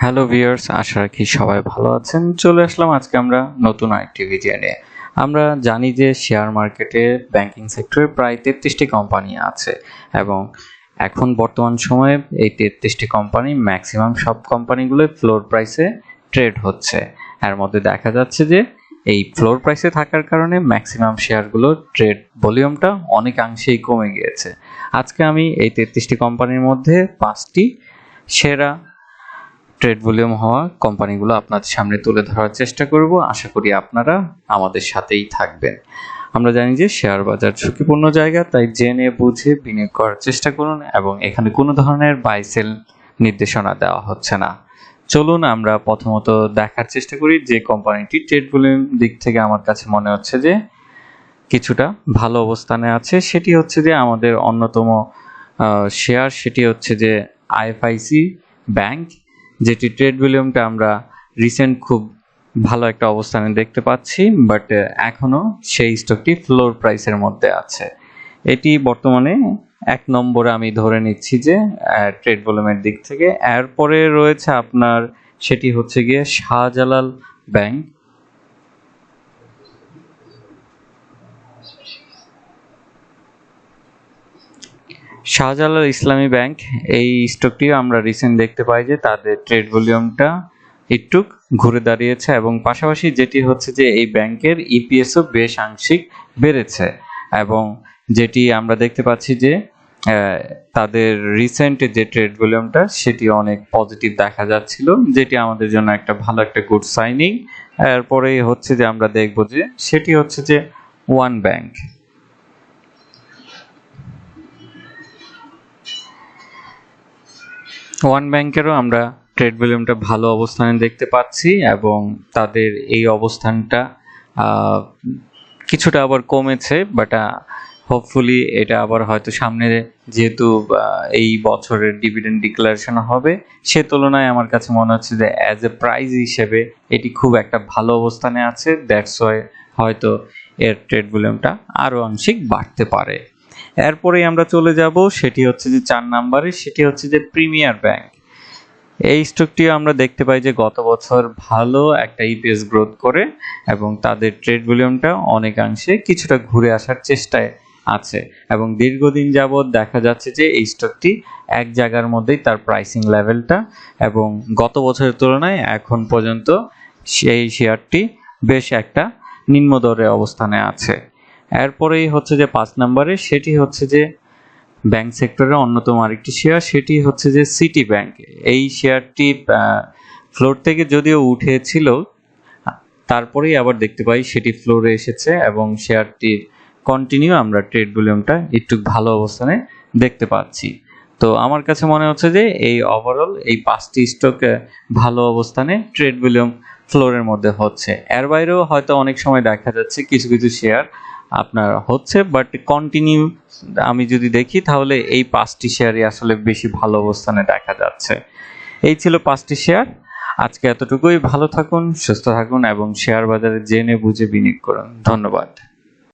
Hello viewers, আশা রাখি সবাই ভালো আছেন। চলে আসলাম আজকে আমরা নতুন আরেকটি ভিডিও নিয়ে। আমরা জানি যে শেয়ার মার্কেটে ব্যাংকিং সেক্টরে প্রায় 33টি কোম্পানি আছে এবং এখন বর্তমান সময়ে এই 33টি কোম্পানি ম্যাক্সিমাম সব কোম্পানিগুলো ফ্লোর প্রাইসে ট্রেড হচ্ছে। এর মধ্যে দেখা যাচ্ছে যে এই ফ্লোর প্রাইসে থাকার কারণে ম্যাক্সিমাম শেয়ারগুলো ট্রেড ভলিউমটা অনেকাংশেই কমে গিয়েছে। আজকে আমি এই 33টি কোম্পানির মধ্যে 5টি সেরা ট্রেড ভলিউম হওয়া কোম্পানিগুলো আপনাদের সামনে তুলে ধরার চেষ্টা করব। আশা করি আপনারা আমাদের সাথেই থাকবেন। আমরা জানি যে শেয়ার বাজার ঝুঁকিপূর্ণ জায়গা, তাই জেনে বুঝে বিনিয়োগ করার চেষ্টা করুন এবং এখানে কোনো ধরনের বাই সেল নির্দেশনা দেওয়া হচ্ছে না। চলুন আমরা প্রথমত দেখার চেষ্টা করি যে কোম্পানিটি ট্রেড ভলিউম দিক থেকে আমার কাছে মনে হচ্ছে যে কিছুটা ভালো অবস্থানে আছে। সেটি হচ্ছে যে আমাদের অন্যতম শেয়ার, সেটি হচ্ছে যে আইএফআইসি ব্যাংক, যেটি ট্রেড ভলিউমটা আমরা রিসেন্ট খুব ভালো একটা অবস্থানে দেখতে পাচ্ছি, বাট এখনো সেই স্টকটি ফ্লোর প্রাইসের মধ্যে আছে। এটি বর্তমানে 1 নম্বরে আমি ধরে নিচ্ছি যে ট্রেড ভলিউমের দিক থেকে। এরপরে রয়েছে আপনার সেটি হচ্ছে গিয়ে শাহজালাল ব্যাংক। শাহজালাল ইসলামী ব্যাংক, এই স্টকটিও আমরা রিসেন্ট দেখতে পাই যে তাদের ট্রেড ভলিউমটা একটু ঘুরে দাঁড়িয়েছে এবং পাশাপাশি যেটি হচ্ছে যে এই ব্যাংকের ইপিএসও বেশ আংশিক বেড়েছে এবং যেটি আমরা দেখতে পাচ্ছি যে তাদের রিসেন্ট যে ট্রেড ভলিউমটা সেটি অনেক পজিটিভ দেখা যাচ্ছিল, যেটি আমাদের জন্য একটা ভালো একটা গুড সাইনিং। এরপরেই হচ্ছে যে আমরা দেখব যে সেটি হচ্ছে যে ওয়ান ব্যাংক। ওয়ান ব্যাংকেরও আমরা ট্রেড ভলিউমটা ভালো অবস্থানে দেখতে পাচ্ছি এবং তাদের এই অবস্থানটা কিছুটা আবার কমেছে, বাট হোপফুলি এটা আবার হয়তো সামনে যেহেতু এই বছরের ডিভিডেন্ড ডিক্লারেশন হবে, সে তুলনায় আমার কাছে মনে হচ্ছে যে অ্যাজ এ প্রাইস হিসেবে এটি খুব একটা ভালো অবস্থানে আছে। দ্যাটস ওয়াই হয়তো এর ট্রেড ভলিউমটা আরও আংশিক বাড়তে পারে। এরপরেই আমরা চলে যাব সেটি হচ্ছে যে 4 নম্বরে, সেটি হচ্ছে যে প্রিমিয়ার ব্যাংক। এই স্টকটিও আমরা দেখতে পাই যে গত বছর ভালো একটা ইপিএস গ্রোথ করে এবং তাদের ট্রেড ভলিউমটা অনেকাংশে কিছুটা ঘুরে আসার চেষ্টায় আছে এবং দীর্ঘদিন যাবৎ দেখা যাচ্ছে যে এই স্টকটি এক জায়গার মধ্যেই তার প্রাইসিং লেভেলটা এবং গত বছরের তুলনায় এখন পর্যন্ত সেই শেয়ারটি বেশ একটা নিম্ন দরে অবস্থানে আছে। এরপরেই হচ্ছে যে 5 নম্বরে, সেটি হচ্ছে যে ব্যাংক সেক্টরের অন্যতম আরেকটি শেয়ার, সেটি হচ্ছে যে সিটি ব্যাংক। এই শেয়ারটি ফ্লোর থেকে যদিও উঠেছিল, তারপরেই আবার দেখতে পাই সেটি ফ্লোরে এসেছে এবং শেয়ারটির কন্টিনিউ আমরা ট্রেড ভলিউমটা একটু ভালো অবস্থানে দেখতে পাচ্ছি। তো আমার কাছে মনে হচ্ছে যে এই ওভারঅল এই 5টি স্টক ভালো অবস্থানে ট্রেড ভলিউম ফ্লোরের মধ্যে হচ্ছে। এর বাইরেও হয়তো অনেক সময় দেখা যাচ্ছে কিছু কিছু শেয়ার আপনার হচ্ছে, বাট কন্টিনিউ আমি যদি দেখি তাহলে এই 5টি শেয়ারই আসলে বেশি ভালো অবস্থানে দেখা যাচ্ছে। এই ছিল 5টি শেয়ার। আজকে এতটুকুই। ভালো থাকুন, সুস্থ থাকুন এবং শেয়ার বাজারে জেনে বুঝে বিনিয়োগ করুন। ধন্যবাদ।